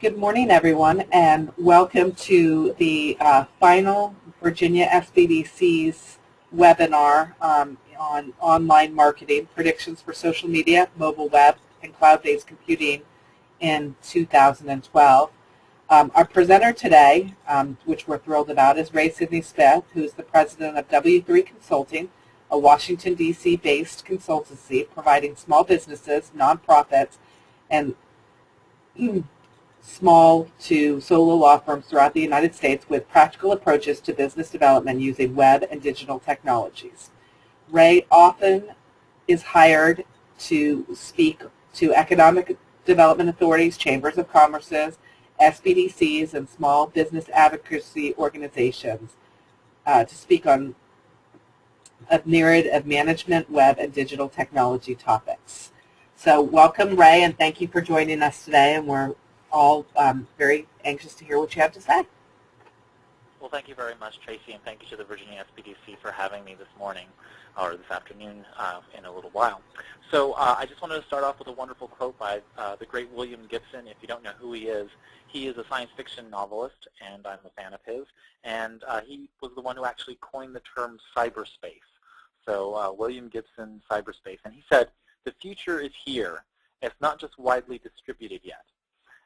Good morning, everyone, and welcome to the final Virginia SBDC's webinar on online marketing, predictions for social media, mobile web, and cloud-based computing in 2012. Our presenter today, which we're thrilled about, is Ray Sidney-Smith, who is the president of W3 Consulting, a Washington, D.C. based consultancy providing small businesses, nonprofits, and small to solo law firms throughout the United States with practical approaches to business development using web and digital technologies. Ray often is hired to speak to economic development authorities, chambers of commerce, SBDCs, and small business advocacy organizations to speak on a myriad of management, web, and digital technology topics. So welcome, Ray, and thank you for joining us today, and we're all very anxious to hear what you have to say. Well, thank you very much, Tracy, and thank you to the Virginia SBDC for having me this morning, or this afternoon in a little while. So I just wanted to start off with a wonderful quote by the great William Gibson. If you don't know who he is a science fiction novelist, and I'm a fan of his, and he was the one who actually coined the term cyberspace. So William Gibson, cyberspace, and he said, "The future is here. It's not just widely distributed yet."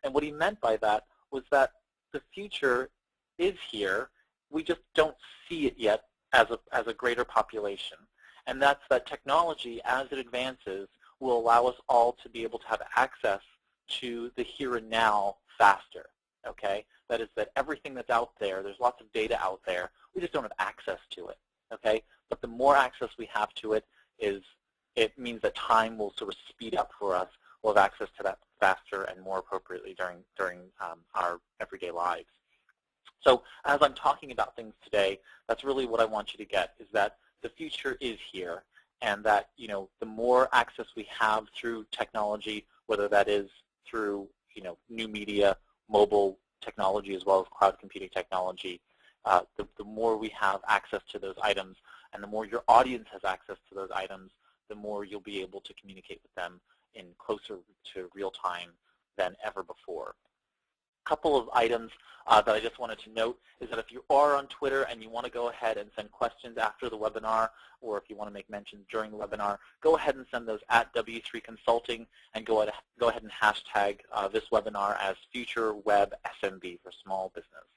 And what he meant by that was that the future is here, we just don't see it yet as a greater population. And that's that technology, as it advances, will allow us all to be able to have access to the here and now faster, okay? That is that everything that's out there, there's lots of data out there, we just don't have access to it, okay? But the more access we have to it it means that time will sort of speed up for us. We'll have access to that faster and more appropriately during our everyday lives. So as I'm talking about things today, that's really what I want you to get, is that the future is here, and that, you know, the more access we have through technology, whether that is through, you know, new media, mobile technology, as well as cloud computing technology, the more we have access to those items, and the more your audience has access to those items, the more you'll be able to communicate with them in closer to real time than ever before. A couple of items that I just wanted to note is that if you are on Twitter and you want to go ahead and send questions after the webinar, or if you want to make mentions during the webinar, go ahead and send those at W3 Consulting, and go ahead and hashtag this webinar as Future Web SMB for small business.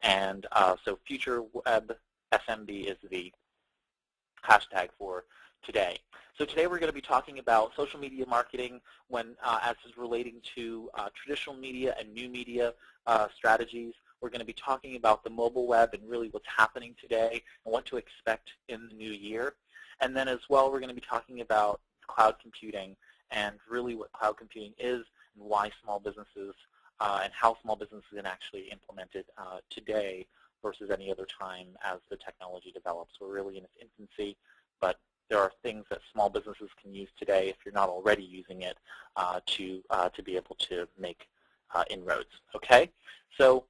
And so Future Web SMB is the hashtag for today. So today we're going to be talking about social media marketing as is relating to traditional media and new media strategies. We're going to be talking about the mobile web and really what's happening today and what to expect in the new year. And then as well, we're going to be talking about cloud computing and really what cloud computing is and why small businesses and how small businesses can actually implement it today versus any other time as the technology develops. We're really in its infancy, but there are things that small businesses can use today, if you're not already using it, to be able to make inroads. Okay? So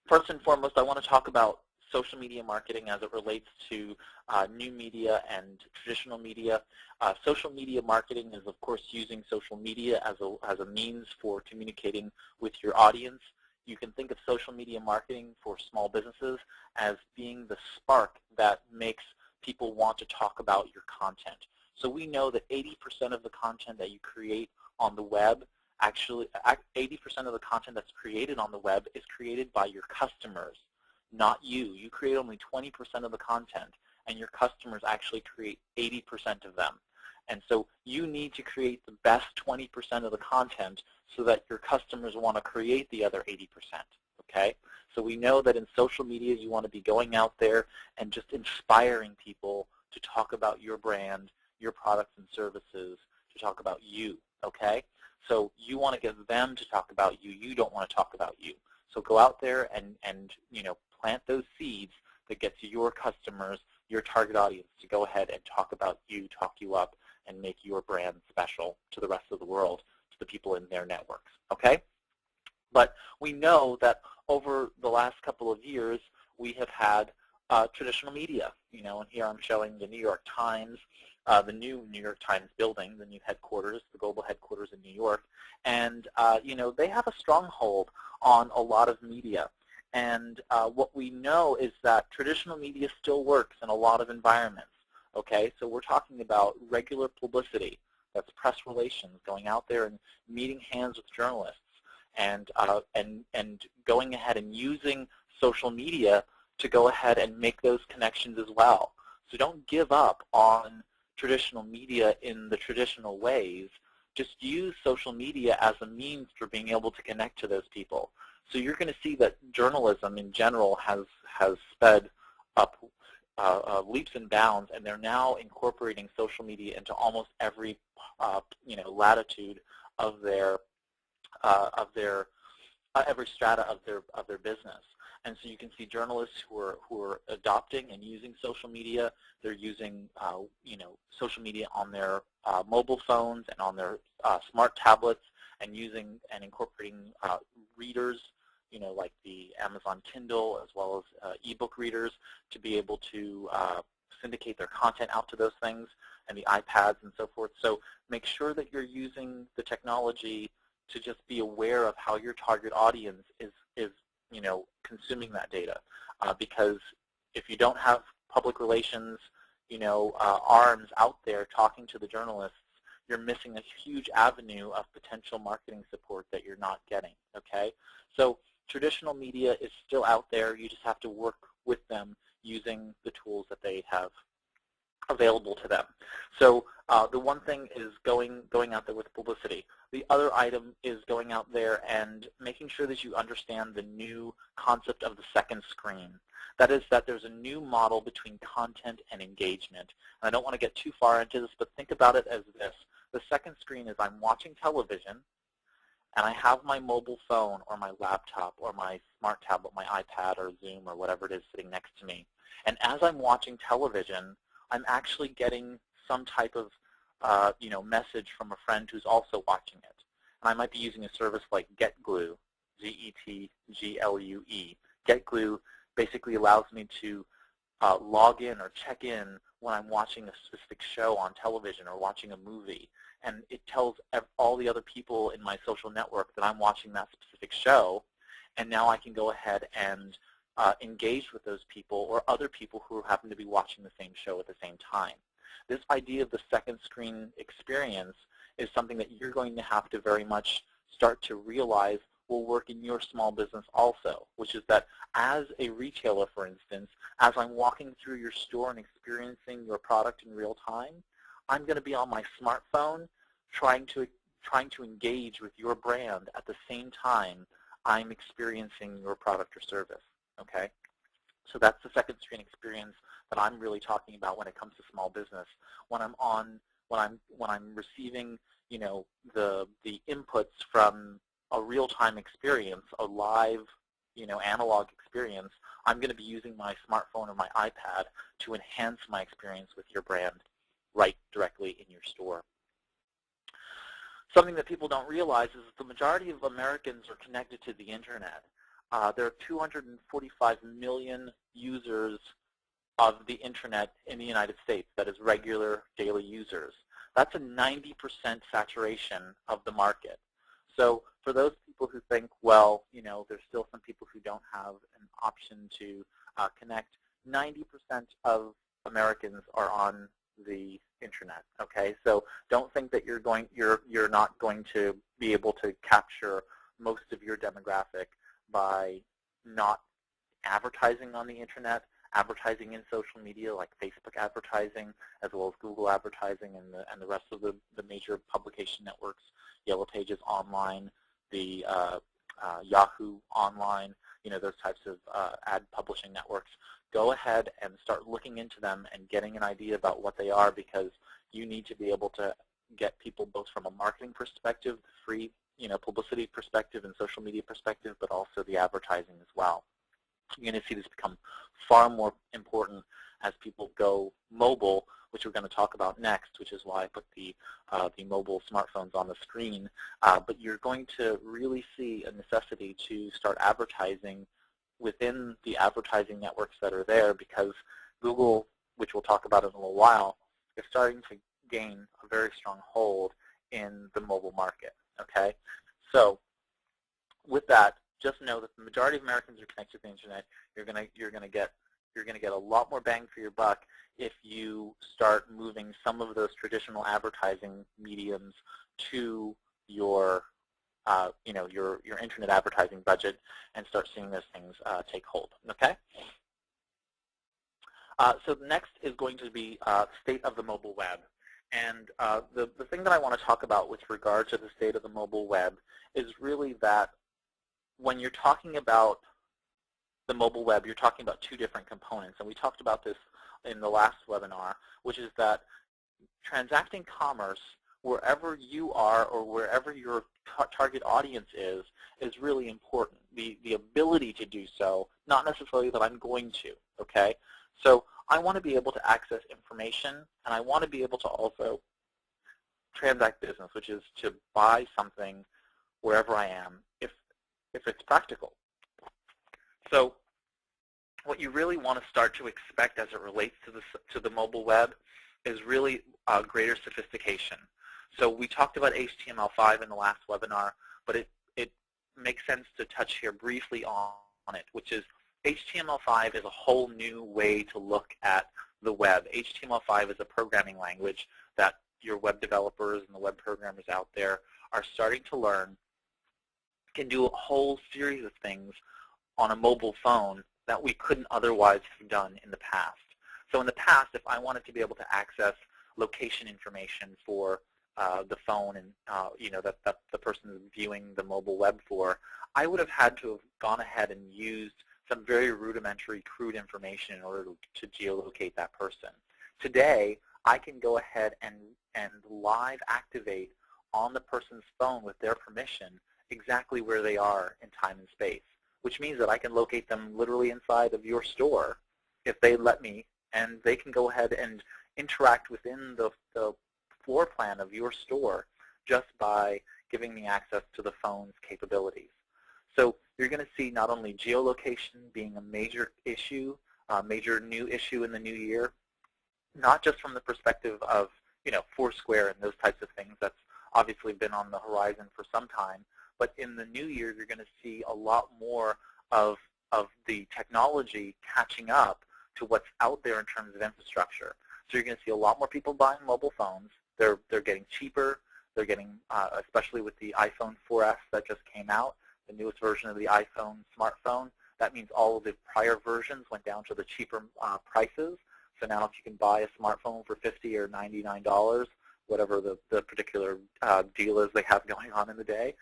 first and foremost, I want to talk about social media marketing as it relates to new media and traditional media. Social media marketing is, of course, using social media as a means for communicating with your audience. You can think of social media marketing for small businesses as being the spark that makes people want to talk about your content. So we know that 80% of the content that you create on the web, actually 80% of the content that's created on the web is created by your customers, not you. You create only 20% of the content, and your customers actually create 80% of them. And so you need to create the best 20% of the content so that your customers want to create the other 80%. Okay? So we know that in social media, you want to be going out there and just inspiring people to talk about your brand, your products and services, to talk about you, okay? So you want to get them to talk about you. You don't want to talk about you. So go out there and you know, plant those seeds that gets your customers, your target audience, to go ahead and talk about you, talk you up, and make your brand special to the rest of the world, to the people in their networks, okay? But we know that over the last couple of years, we have had traditional media, you know, and here I'm showing the New York Times, the new New York Times building, the new headquarters, the global headquarters in New York, And they have a stronghold on a lot of media. And what we know is that traditional media still works in a lot of environments. Okay, so we're talking about regular publicity. That's press relations, going out there and meeting hands with journalists, and going ahead and using social media to go ahead and make those connections as well. So don't give up on traditional media in the traditional ways. Just use social media as a means for being able to connect to those people. So you're going to see that journalism in general has sped up leaps and bounds, and they're now incorporating social media into almost every latitude of their every strata of their business. And so you can see journalists who are adopting and using social media. They're using social media on their mobile phones and on their smart tablets, and using and incorporating readers, like the Amazon Kindle, as well as ebook readers, to be able to syndicate their content out to those things, and the iPads and so forth. So make sure that you're using the technology to just be aware of how your target audience is consuming that data. Because if you don't have public relations, arms out there talking to the journalists, you're missing a huge avenue of potential marketing support that you're not getting, okay? So traditional media is still out there. You just have to work with them using the tools that they have available to them. So the one thing is going out there with publicity. The other item is going out there and making sure that you understand the new concept of the second screen. That is that there's a new model between content and engagement. And I don't want to get too far into this, but think about it as this. The second screen is I'm watching television, and I have my mobile phone or my laptop or my smart tablet, my iPad or Zoom or whatever it is sitting next to me. And as I'm watching television, I'm actually getting some type of message from a friend who's also watching it. And I might be using a service like GetGlue, G-E-T-G-L-U-E. GetGlue basically allows me to log in or check in when I'm watching a specific show on television or watching a movie. And it tells all the other people in my social network that I'm watching that specific show. And now I can go ahead and engage with those people or other people who happen to be watching the same show at the same time. This idea of the second screen experience is something that you're going to have to very much start to realize will work in your small business also, which is that as a retailer, for instance, as I'm walking through your store and experiencing your product in real time, I'm going to be on my smartphone trying to engage with your brand at the same time I'm experiencing your product or service. Okay, so that's the second screen experience that I'm really talking about when it comes to small business. When I'm receiving, the inputs from a real-time experience, a live, analog experience, I'm going to be using my smartphone or my iPad to enhance my experience with your brand right directly in your store. Something that people don't realize is that the majority of Americans are connected to the internet. There are 245 million users of the internet in the United States, that is regular daily users. That's a 90% saturation of the market. So for those people who think, well, there's still some people who don't have an option to connect, 90% of Americans are on the internet. Okay, so don't think that you're not going to be able to capture most of your demographic by not advertising on the internet, advertising in social media like Facebook advertising, as well as Google advertising and the rest of the major publication networks, Yellow Pages Online, the Yahoo Online, those types of ad publishing networks. Go ahead and start looking into them and getting an idea about what they are, because you need to be able to get people both from a marketing perspective, free publicity perspective and social media perspective, but also the advertising as well. You're going to see this become far more important as people go mobile, which we're going to talk about next, which is why I put the mobile smartphones on the screen. But you're going to really see a necessity to start advertising within the advertising networks that are there, because Google, which we'll talk about in a little while, is starting to gain a very strong hold in the mobile market. Okay, so with that, just know that the majority of Americans are connected to the internet. You're gonna get a lot more bang for your buck if you start moving some of those traditional advertising mediums to your your internet advertising budget and start seeing those things take hold. Okay. So next is going to be state of the mobile web. And the thing that I want to talk about with regard to the state of the mobile web is really that when you're talking about the mobile web, you're talking about two different components. And we talked about this in the last webinar, which is that transacting commerce wherever you are or wherever your target audience is really important. The ability to do so, not necessarily that I'm going to, okay? So I want to be able to access information, and I want to be able to also transact business, which is to buy something wherever I am, if it's practical. So what you really want to start to expect as it relates to the mobile web is really greater sophistication. So we talked about HTML5 in the last webinar, but it makes sense to touch here briefly on it, which is HTML5 is a whole new way to look at the web. HTML5 is a programming language that your web developers and the web programmers out there are starting to learn, can do a whole series of things on a mobile phone that we couldn't otherwise have done in the past. So in the past, if I wanted to be able to access location information for the phone and that the person is viewing the mobile web for, I would have had to have gone ahead and used some very rudimentary, crude information in order to geolocate that person. Today, I can go ahead and live activate on the person's phone with their permission exactly where they are in time and space, which means that I can locate them literally inside of your store if they let me, and they can go ahead and interact within the floor plan of your store just by giving me access to the phone's capabilities. So you're going to see not only geolocation being a major issue, major new issue in the new year, not just from the perspective of Foursquare and those types of things. That's obviously been on the horizon for some time. But in the new year, you're going to see a lot more of the technology catching up to what's out there in terms of infrastructure. So you're going to see a lot more people buying mobile phones. They're getting cheaper. They're getting, especially with the iPhone 4S that just came out, the newest version of the iPhone smartphone. That means all of the prior versions went down to the cheaper prices. So now if you can buy a smartphone for $50 or $99, whatever the particular deal is they have going on in the day,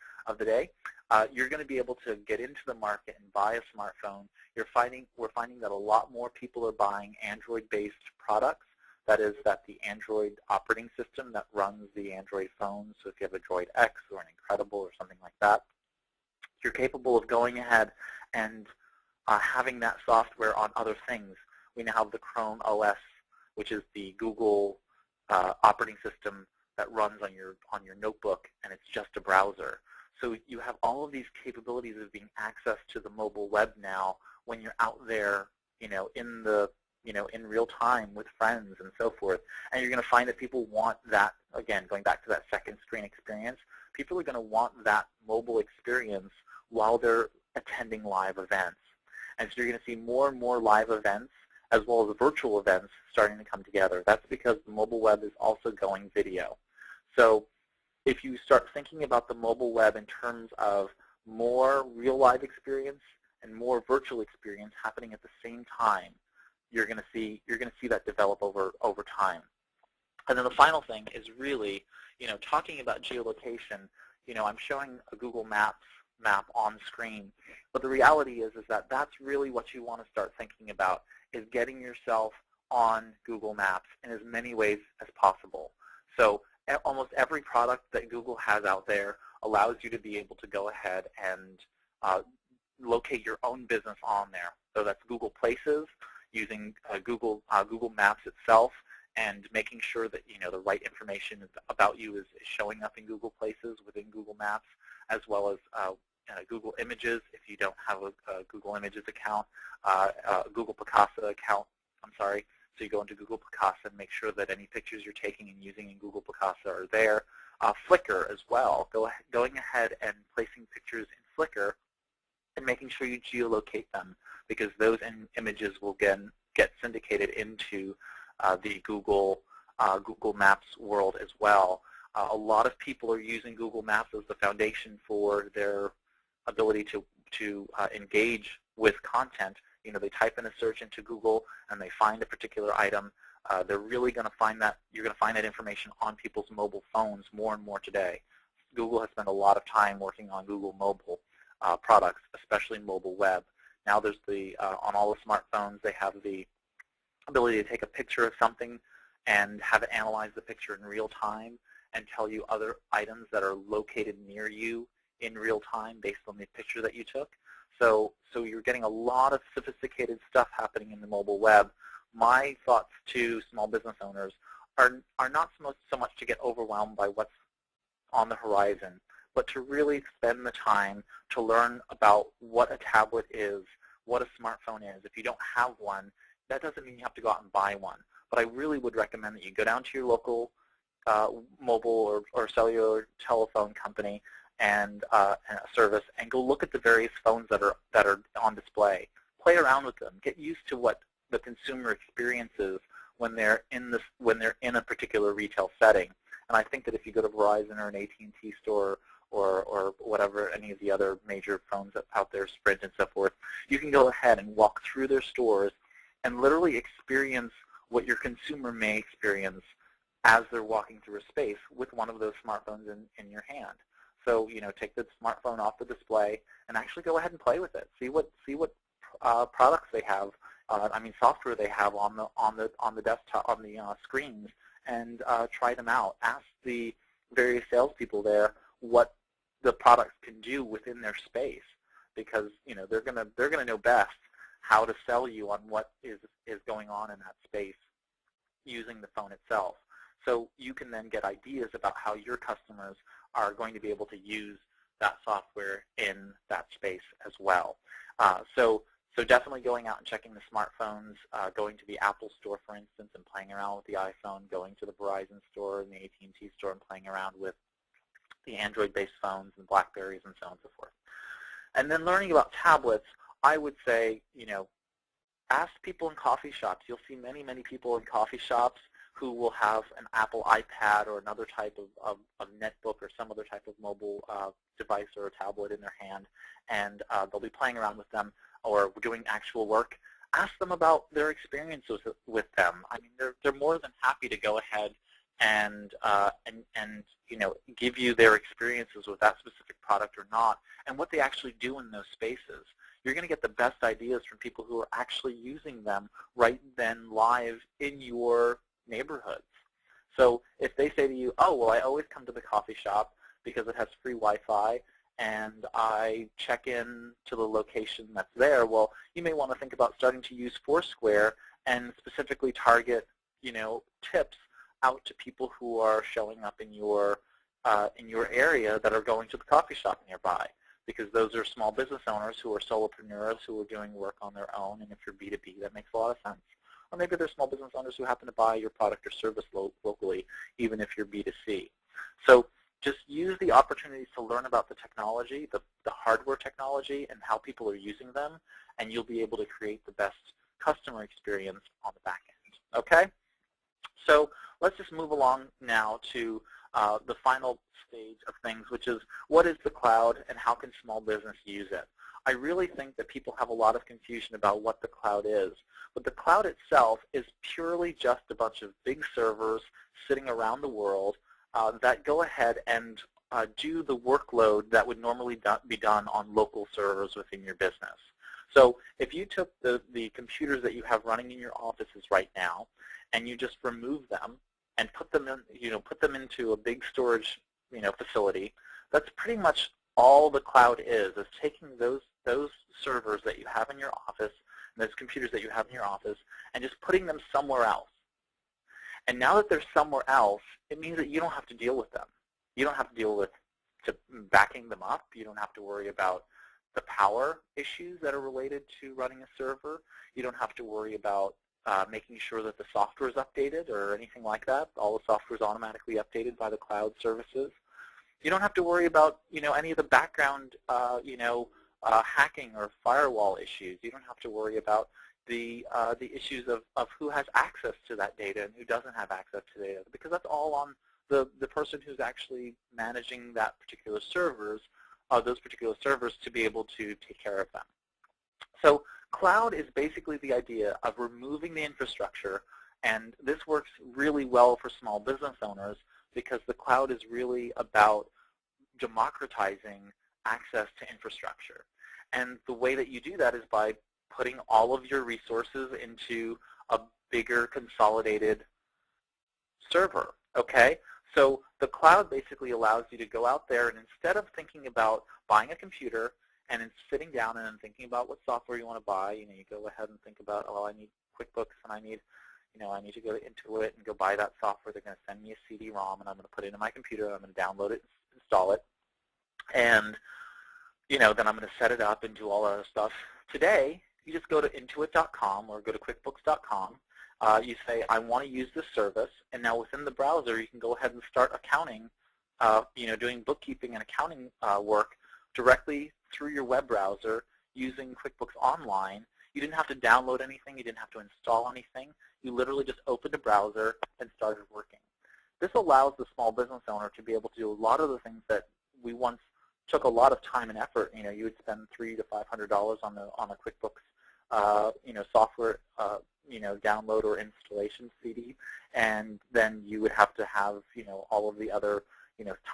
you're going to be able to get into the market and buy a smartphone. We're finding that a lot more people are buying Android-based products. That is, that the Android operating system that runs the Android phone. So if you have a Droid X or an Incredible or something like that, you're capable of going ahead and having that software on other things. We now have the Chrome OS, which is the Google operating system that runs on your notebook, and it's just a browser. So you have all of these capabilities of being access to the mobile web now when you're out there, in real time with friends and so forth. And you're going to find that people want that, again, going back to that second screen experience, people are going to want that mobile experience while they're attending live events. And so you're going to see more and more live events as well as virtual events starting to come together. That's because the mobile web is also going video. So if you start thinking about the mobile web in terms of more real live experience and more virtual experience happening at the same time, you're going to see that develop over time. And then the final thing is really, talking about geolocation. I'm showing a Google Maps map on screen, but the reality is that that's really what you want to start thinking about, is getting yourself on Google Maps in as many ways as possible. So almost every product that Google has out there allows you to be able to go ahead and locate your own business on there. So that's Google Places, using Google Maps itself, and making sure that the right information about you is showing up in Google Places within Google Maps, as well as Google Images if you don't have a Google Images account, Google Picasa account. So you go into Google Picasa and make sure that any pictures you're taking and using in Google Picasa are there. Flickr as well, going ahead and placing pictures in Flickr and making sure you geolocate them, because those images will get syndicated into the Google Maps world as well. A lot of people are using Google Maps as the foundation for their ability to engage with content. You know, they type in a search into Google and they find a particular item. They're really going to find that, you're going to find that information on people's mobile phones more and more today. Google has spent a lot of time working on Google mobile products, especially mobile web. Now there's on all the smartphones, they have the ability to take a picture of something and have it analyze the picture in real time and tell you other items that are located near you in real time based on the picture that you took. So you're getting a lot of sophisticated stuff happening in the mobile web. My thoughts to small business owners are not so much to get overwhelmed by what's on the horizon, but to really spend the time to learn about what a tablet is, what a smartphone is. If you don't have one, that doesn't mean you have to go out and buy one. But I really would recommend that you go down to your local mobile or cellular telephone company and a service and go look at the various phones that are on display. Play around with them. Get used to what the consumer experience is when they're in a particular retail setting. And I think that if you go to Verizon or an AT&T store or whatever, any of the other major phones out there, Sprint and so forth, you can go ahead and walk through their stores and literally experience what your consumer may experience as they're walking through a space with one of those smartphones in your hand. So, you know, take the smartphone off the display and actually go ahead and play with it. See what products they have. Software they have on the desktop, on the screens, and try them out. Ask the various salespeople there what the products can do within their space, because you know they're gonna know best how to sell you on what is going on in that space using the phone itself. So you can then get ideas about how your customers are going to be able to use that software in that space as well. So definitely going out and checking the smartphones, going to the Apple store, for instance, and playing around with the iPhone, going to the Verizon store and the AT&T store and playing around with the Android-based phones and Blackberries and so on and so forth. And then learning about tablets, I would say, you know, ask people in coffee shops. You'll see many, many people in coffee shops who will have an Apple iPad or another type of netbook or some other type of mobile device or a tablet in their hand, and they'll be playing around with them or doing actual work. Ask them about their experiences with them. I mean, they're more than happy to go ahead and you know, give you their experiences with that specific product or not, and what they actually do in those spaces. You're going to get the best ideas from people who are actually using them right then live in your neighborhoods. So if they say to you, oh, well, I always come to the coffee shop because it has free Wi-Fi and I check in to the location that's there, well, you may want to think about starting to use Foursquare and specifically target, you know, tips out to people who are showing up in your area that are going to the coffee shop nearby, because those are small business owners who are solopreneurs who are doing work on their own, and if you're B2B, that makes a lot of sense. Or maybe they're small business owners who happen to buy your product or service locally, even if you're B2C. So just use the opportunities to learn about the technology, the hardware technology, and how people are using them, and you'll be able to create the best customer experience on the back end. Okay? So let's just move along now to the final stage of things, which is what is the cloud and how can small business use it? I really think that people have a lot of confusion about what the cloud is. But the cloud itself is purely just a bunch of big servers sitting around the world that go ahead and do the workload that would normally be done on local servers within your business. So if you took the computers that you have running in your offices right now and you just remove them and put them into a big storage facility, that's pretty much all the cloud is taking those servers that you have in your office, those computers that you have in your office, and just putting them somewhere else. And now that they're somewhere else, it means that you don't have to deal with them. You don't have to deal with backing them up. You don't have to worry about the power issues that are related to running a server. You don't have to worry about making sure that the software is updated or anything like that. All the software is automatically updated by the cloud services. You don't have to worry about any of the background hacking or firewall issues. You don't have to worry about the issues of who has access to that data and who doesn't have access to data, because that's all on the person who's actually managing that particular those particular servers to be able to take care of them. So cloud is basically the idea of removing the infrastructure, and this works really well for small business owners because the cloud is really about democratizing access to infrastructure. And the way that you do that is by putting all of your resources into a bigger consolidated server, okay? So the cloud basically allows you to go out there and instead of thinking about buying a computer and then sitting down and thinking about what software you want to buy, you go ahead and think about, oh, I need QuickBooks and I need to go into it and go buy that software. They're going to send me a CD-ROM and I'm going to put it into my computer. I'm going to download it, install it, and then I'm going to set it up and do all that other stuff. Today, you just go to intuit.com or go to QuickBooks.com. You say, I want to use this service, and now within the browser, you can go ahead and start accounting, doing bookkeeping and accounting work directly through your web browser using QuickBooks Online. You didn't have to download anything. You didn't have to install anything. You literally just opened a browser and started working. This allows the small business owner to be able to do a lot of the things that we once took a lot of time and effort. You would spend $300 to $500 on a QuickBooks, software, download or installation CD, and then you would have to have, all of the other,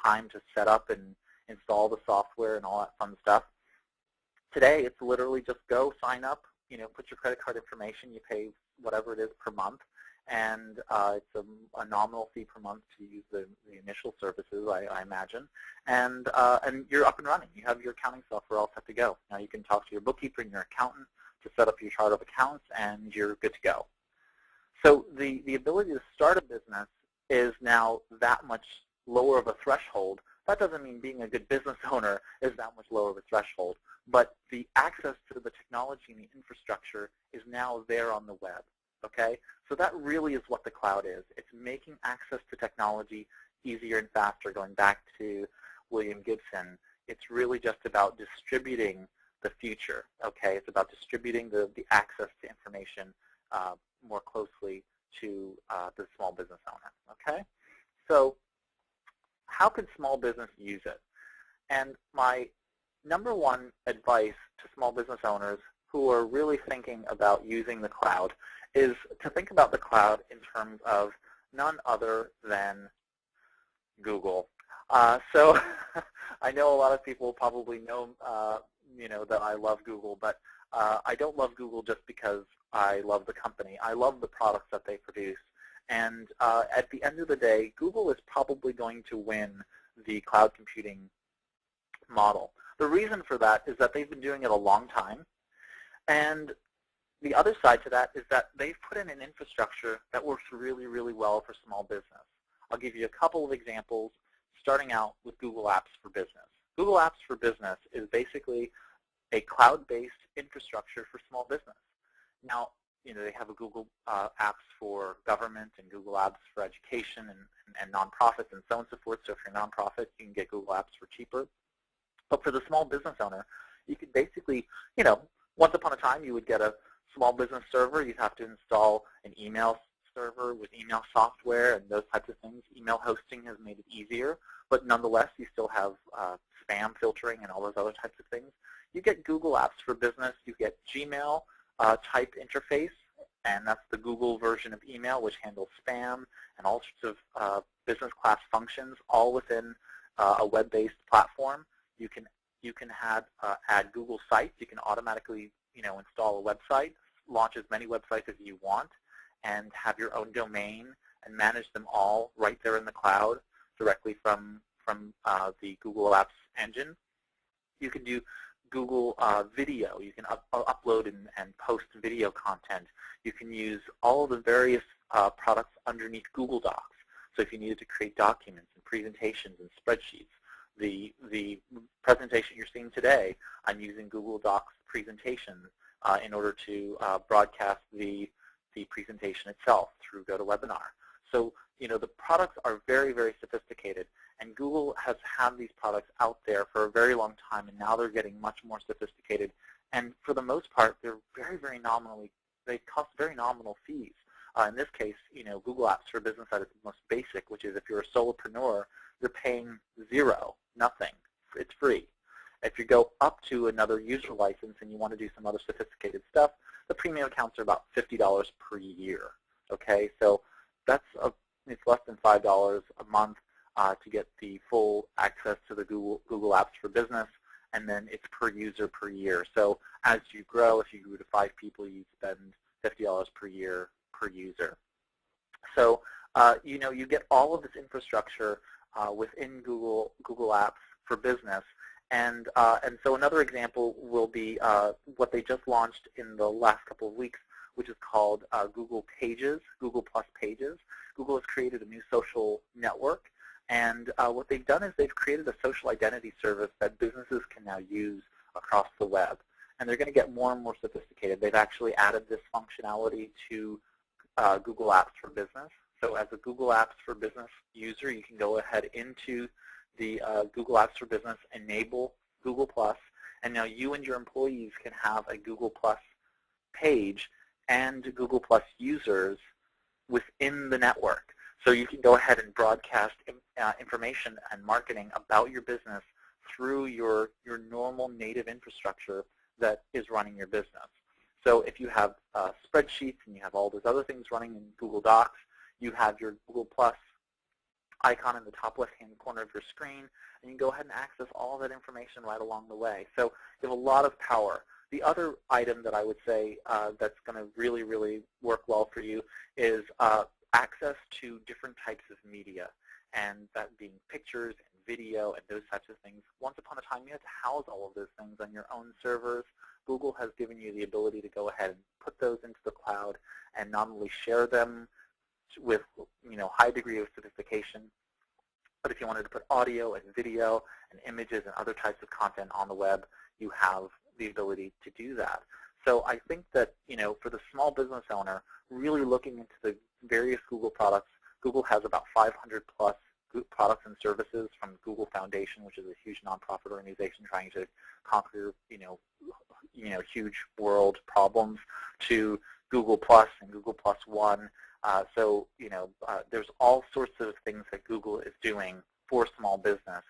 time to set up and install the software and all that fun stuff. Today, it's literally just go sign up, put your credit card information, you pay whatever it is per month, and it's a nominal fee per month to use the initial services, I imagine, and you're up and running. You have your accounting software all set to go. Now you can talk to your bookkeeper and your accountant to set up your chart of accounts, and you're good to go. So the ability to start a business is now that much lower of a threshold. That doesn't mean being a good business owner is that much lower of a threshold, but the access to the technology and the infrastructure is now there on the web, okay? So that really is what the cloud is. It's making access to technology easier and faster. Going back to William Gibson, it's really just about distributing the future, okay? It's about distributing the access to information more closely to the small business owner, okay? So how can small business use it? And my number one advice to small business owners who are really thinking about using the cloud is to think about the cloud in terms of none other than Google. So I know a lot of people probably know, that I love Google, but I don't love Google just because I love the company. I love the products that they produce. And at the end of the day, Google is probably going to win the cloud computing model. The reason for that is that they've been doing it a long time. And the other side to that is that they've put in an infrastructure that works really, really well for small business. I'll give you a couple of examples, starting out with Google Apps for Business. Google Apps for Business is basically a cloud-based infrastructure for small business. Now, they have a Google Apps for government and Google Apps for education and nonprofits and so on and so forth. So if you're a nonprofit, you can get Google Apps for cheaper. But for the small business owner, you could basically, once upon a time, you would get a small business server. You'd have to install an email server with email software and those types of things. Email hosting has made it easier, but nonetheless, you still have spam filtering and all those other types of things. You get Google Apps for Business. You get Gmail type interface, and that's the Google version of email, which handles spam and all sorts of business class functions, all within a web-based platform. You can add Google Sites. You can automatically install a website, launch as many websites as you want, and have your own domain and manage them all right there in the cloud directly from the Google Apps engine. You can do Google Video. You can upload and post video content. You can use all of the various products underneath Google Docs. So if you needed to create documents and presentations and spreadsheets, the presentation you're seeing today, I'm using Google Docs presentation in order to broadcast the the presentation itself through GoToWebinar. So, the products are very, very sophisticated, and Google has had these products out there for a very long time, and now they're getting much more sophisticated. And for the most part, they're very, very they cost very nominal fees. In this case, Google Apps for Business at its most basic, which is if you're a solopreneur, you're paying zero, nothing. It's free. If you go up to another user license and you want to do some other sophisticated stuff, the premium accounts are about $50 per year. Okay, so it's less than $5 a month to get the full access to the Google Apps for Business, and then it's per user per year. So as you grow, if you grew to 5 people, you spend $50 per year per user. So you get all of this infrastructure within Google Apps for Business. And so another example will be what they just launched in the last couple of weeks, which is called Google Pages, Google Plus Pages. Google has created a new social network, and what they've done is they've created a social identity service that businesses can now use across the web. And they're going to get more and more sophisticated. They've actually added this functionality to Google Apps for Business. So as a Google Apps for Business user, you can go ahead into the Google Apps for Business, enable Google Plus, and now you and your employees can have a Google Plus page and Google Plus users within the network. So you can go ahead and broadcast information and marketing about your business through your normal native infrastructure that is running your business. So if you have spreadsheets and you have all those other things running in Google Docs, you have your Google Plus icon in the top left-hand corner of your screen, and you can go ahead and access all of that information right along the way. So you have a lot of power. The other item that I would say that's going to really, really work well for you is access to different types of media, and that being pictures and video and those types of things. Once upon a time, you had to house all of those things on your own servers. Google has given you the ability to go ahead and put those into the cloud and not only share them with high degree of sophistication, but if you wanted to put audio and video and images and other types of content on the web, you have the ability to do that. So I think that for the small business owner, really looking into the various Google products, Google has about 500 plus products and services, from Google Foundation, which is a huge nonprofit organization trying to conquer huge world problems, to Google Plus and Google Plus One. So there's all sorts of things that Google is doing for small business.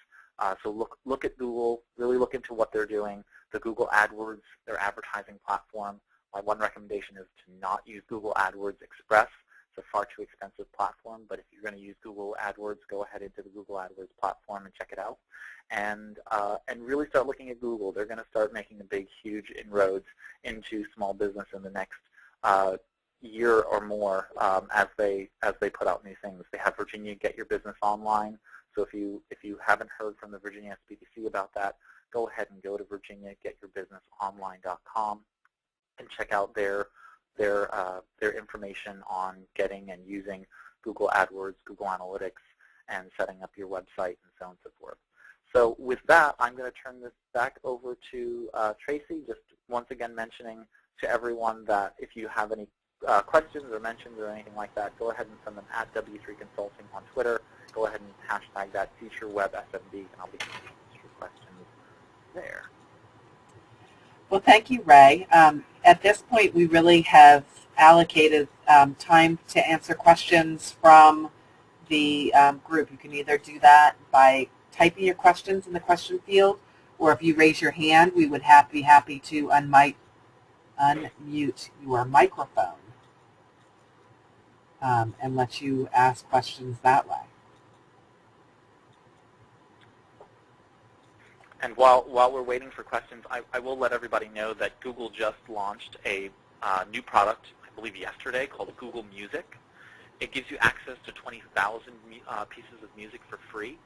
So look at Google, really look into what they're doing. The Google AdWords, their advertising platform. My one recommendation is to not use Google AdWords Express. It's a far too expensive platform, but if you're going to use Google AdWords, go ahead into the Google AdWords platform and check it out. And really start looking at Google. They're going to start making a big, huge inroads into small business in the next year or more as they put out new things. They have Virginia Get Your Business Online. So if you haven't heard from the Virginia SBDC about that, go ahead and go to virginiagetyourbusinessonline.com and check out their information on getting and using Google AdWords, Google Analytics, and setting up your website and so on and so forth. So with that, I'm going to turn this back over to Tracy, just once again mentioning to everyone that if you have any questions or mentions or anything like that, go ahead and send them at W3 Consulting on Twitter. Go ahead and hashtag that FutureWebSMB, and I'll be answering your questions there. Well, thank you, Ray. At this point, we really have allocated time to answer questions from the group. You can either do that by typing your questions in the question field, or if you raise your hand, we would be happy to unmute your microphone and let you ask questions that way. And while we're waiting for questions, I will let everybody know that Google just launched a new product, I believe yesterday, called Google Music. It gives you access to 20,000 pieces of music for free.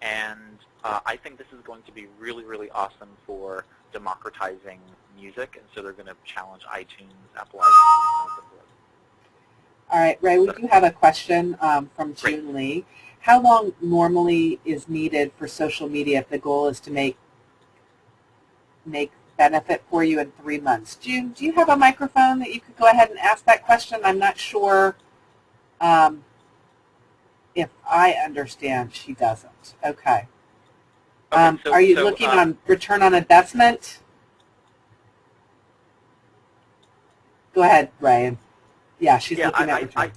And I think this is going to be really, really awesome for democratizing music. And so they're going to challenge iTunes, Apple iTunes, and so forth. All right, Ray, we do have a question from June Lee. How long normally is needed for social media if the goal is to make benefit for you in 3 months? June, do you have a microphone that you could go ahead and ask that question? I'm not sure if I understand. She doesn't. Okay. Are you looking on return on investment? Go ahead, Ryan. Yeah, she's looking at return.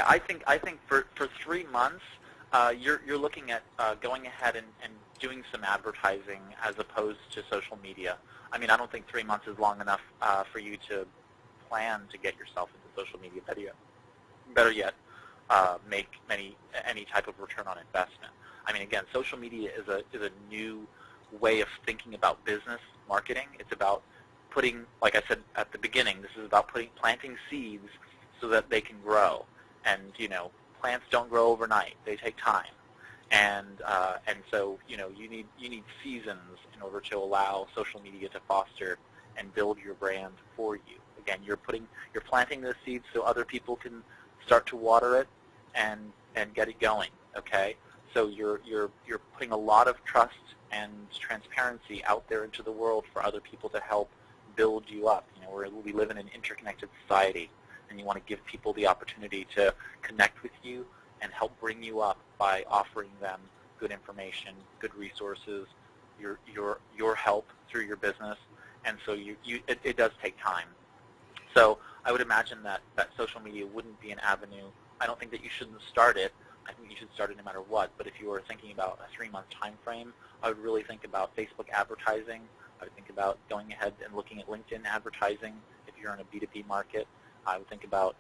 I think for 3 months, you're looking at going ahead and doing some advertising as opposed to social media. I mean, I don't think 3 months is long enough for you to plan to get yourself into social media. Better yet, make any type of return on investment. I mean, again, social media is a new way of thinking about business marketing. It's about putting, like I said at the beginning, this is about planting seeds so that they can grow. And plants don't grow overnight; they take time. And so you need seasons in order to allow social media to foster and build your brand for you. Again, you're planting those seeds so other people can start to water it and get it going. Okay, so you're putting a lot of trust and transparency out there into the world for other people to help build you up. We live in an interconnected society, and you want to give people the opportunity to connect with you and help bring you up by offering them good information, good resources, your help through your business. And so it does take time. So I would imagine that social media wouldn't be an avenue. I don't think that you shouldn't start it. I think you should start it no matter what. But if you were thinking about a 3-month time frame, I would really think about Facebook advertising. I would think about going ahead and looking at LinkedIn advertising if you're in a B2B market. I would think about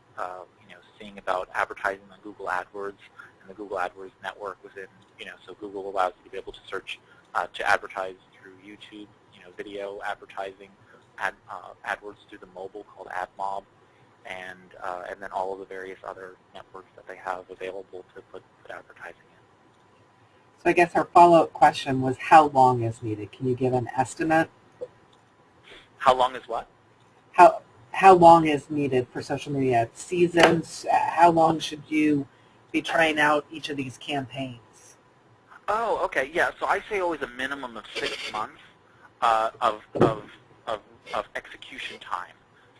seeing about advertising on Google AdWords and the Google AdWords network within, so Google allows you to be able to search to advertise through YouTube, video advertising, AdWords through the mobile called AdMob, and then all of the various other networks that they have available to put advertising in. So I guess our follow-up question was how long is needed? Can you give an estimate? How long is what? How long is needed for social media? Seasons? How long should you be trying out each of these campaigns? Oh, okay, yeah. So I say always a minimum of 6 months of execution time.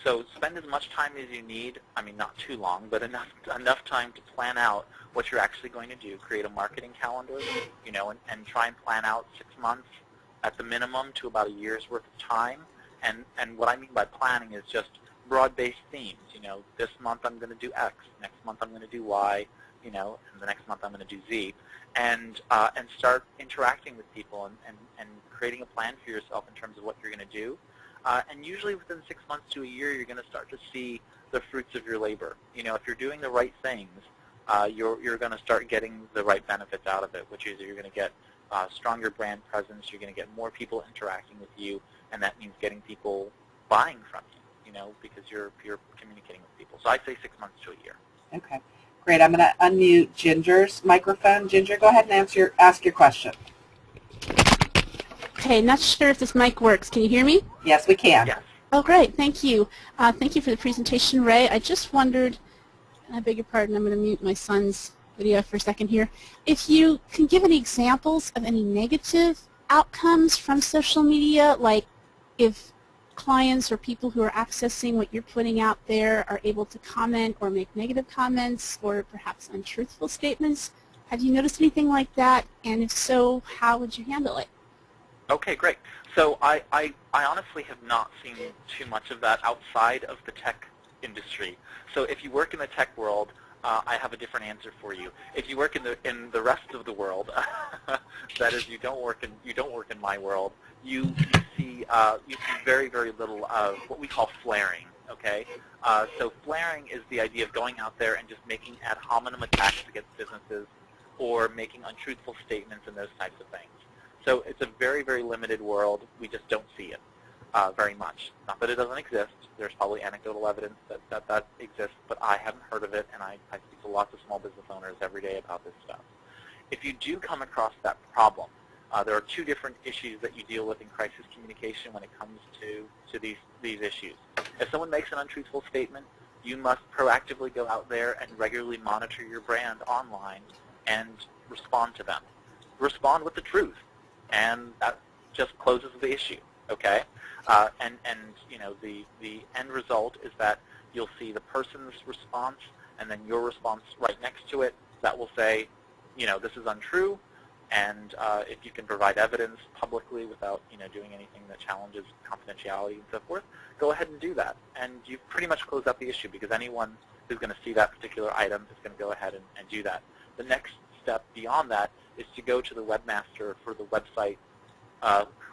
So spend as much time as you need. I mean, not too long, but enough time to plan out what you're actually going to do. Create a marketing calendar, and try and plan out 6 months at the minimum to about a year's worth of time. And what I mean by planning is just broad-based themes. This month I'm going to do X, next month I'm going to do Y, and the next month I'm going to do Z, and start interacting with people and creating a plan for yourself in terms of what you're going to do. And usually within 6 months to a year, you're going to start to see the fruits of your labor. If you're doing the right things, you're going to start getting the right benefits out of it, which is you're going to get stronger brand presence, you're going to get more people interacting with you, and that means getting people buying from you, because you're communicating with people. So I'd say 6 months to a year. Okay, great. I'm going to unmute Ginger's microphone. Ginger, go ahead and ask your question. Okay, not sure if this mic works. Can you hear me? Yes, we can. Yes. Oh, great. Thank you. Thank you for the presentation, Ray. I just wondered, and I beg your pardon, I'm going to mute my son's video for a second here. If you can give any examples of any negative outcomes from social media, like if clients or people who are accessing what you're putting out there are able to comment or make negative comments or perhaps untruthful statements. Have you noticed anything like that? And if so, how would you handle it? Okay, great. So I honestly have not seen too much of that outside of the tech industry. So if you work in the tech world, I have a different answer for you. If you work in the rest of the world, that is, you don't work in my world, you see very, very little of what we call flaring. Okay, so flaring is the idea of going out there and just making ad hominem attacks against businesses or making untruthful statements and those types of things. So it's a very, very limited world. We just don't see it very much. Not that it doesn't exist. There's probably anecdotal evidence that exists, but I haven't heard of it, and I speak to lots of small business owners every day about this stuff. If you do come across that problem, there are two different issues that you deal with in crisis communication when it comes to these issues. If someone makes an untruthful statement, you must proactively go out there and regularly monitor your brand online and respond to them. Respond with the truth, and that just closes the issue. okay? And you know, the end result is that you'll see the person's response and then your response right next to it that will say, you know, this is untrue, and if you can provide evidence publicly without, you know, doing anything that challenges confidentiality and so forth, go ahead and do that. And you've pretty much closed out the issue, because anyone who's going to see that particular item is going to go ahead and do that. The next step beyond that is to go to the webmaster for the website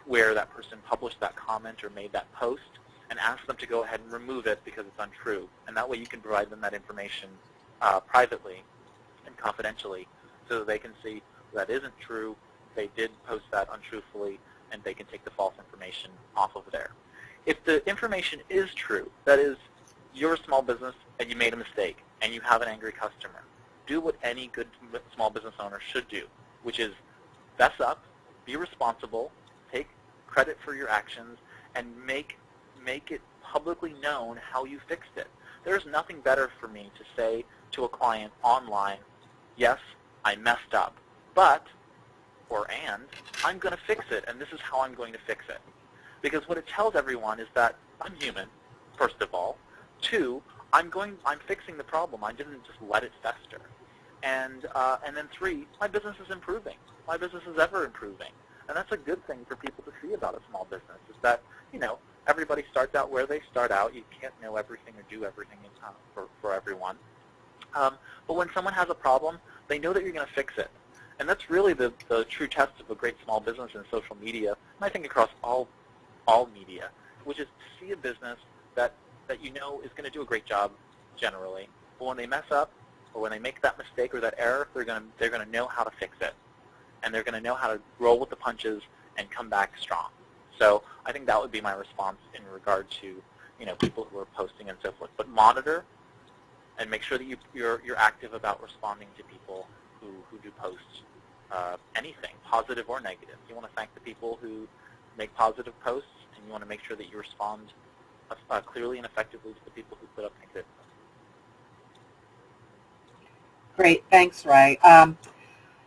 where that person published that comment or made that post, and ask them to go ahead and remove it because it's untrue. And that way you can provide them that information privately and confidentially, so that they can see that isn't true, they did post that untruthfully, and they can take the false information off of there. If the information is true, that is, you're a small business and you made a mistake and you have an angry customer, do what any good small business owner should do, which is fess up, be responsible, take credit for your actions, and make it publicly known how you fixed it. There's nothing better for me to say to a client online, yes, I messed up, but, or and, I'm going to fix it, and this is how I'm going to fix it. Because what it tells everyone is that I'm human, first of all. Two, I'm fixing the problem. I didn't just let it fester. And then three, my business is improving. My business is ever improving. And that's a good thing for people to see about a small business, is that, you know, everybody starts out where they start out. You can't know everything or do everything for everyone. But when someone has a problem, they know that you're going to fix it. And that's really the true test of a great small business in social media, and I think across all media, which is to see a business that you know is going to do a great job generally. But when they mess up, or when they make that mistake or that error, they're going to know how to fix it. And they're going to know how to roll with the punches and come back strong. So I think that would be my response in regard to, you know, people who are posting and so forth. But monitor and make sure that you're active about responding to people who do post anything, positive or negative. You want to thank the people who make positive posts, and you want to make sure that you respond clearly and effectively to the people who put up negative posts. Great, thanks, Ray.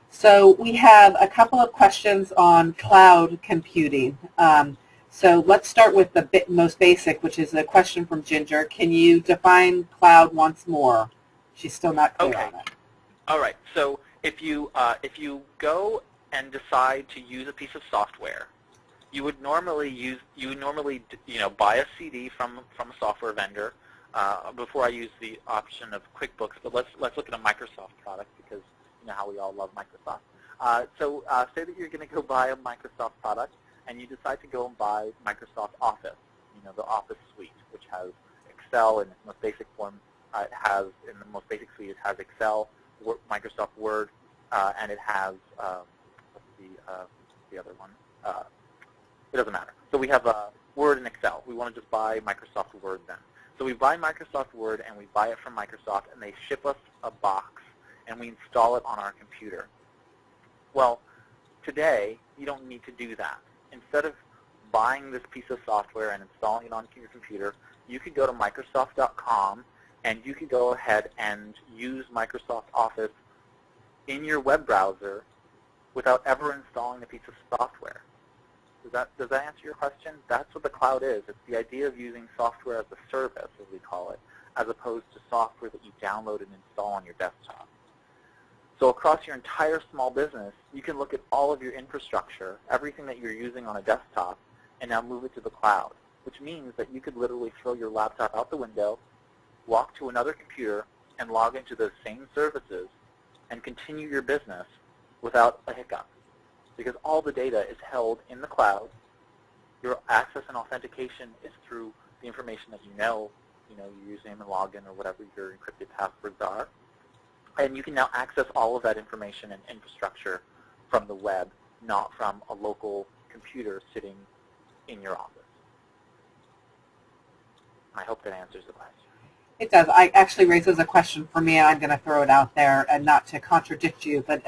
So we have a couple of questions on cloud computing. So let's start with the most basic, which is a question from Ginger. Can you define cloud once more? She's still not clear on it. All right. So if you go and decide to use a piece of software, you would normally buy a CD from a software vendor. Before I use the option of QuickBooks, but let's look at a Microsoft product, because you know how we all love Microsoft. So say that you're going to go buy a Microsoft product, and you decide to go and buy Microsoft Office, you know, the Office suite, which has Excel in its most basic form. In the most basic suite, it has Excel, Microsoft Word, and it has what's the other one? It doesn't matter. So we have Word and Excel. We want to just buy Microsoft Word then. So we buy Microsoft Word, and we buy it from Microsoft, and they ship us a box, and we install it on our computer. Well, today, you don't need to do that. Instead of buying this piece of software and installing it onto your computer, you could go to Microsoft.com, and you could go ahead and use Microsoft Office in your web browser without ever installing a piece of software. Does that answer your question? That's what the cloud is. It's the idea of using software as a service, as we call it, as opposed to software that you download and install on your desktop. So across your entire small business, you can look at all of your infrastructure, everything that you're using on a desktop, and now move it to the cloud, which means that you could literally throw your laptop out the window, walk to another computer, and log into those same services and continue your business without a hiccup. Because all the data is held in the cloud. Your access and authentication is through the information that you know, your username and login or whatever your encrypted passwords are. And you can now access all of that information and infrastructure from the web, not from a local computer sitting in your office. I hope that answers the question. It does. I actually raises a question for me, and I'm going to throw it out there, and not to contradict you, but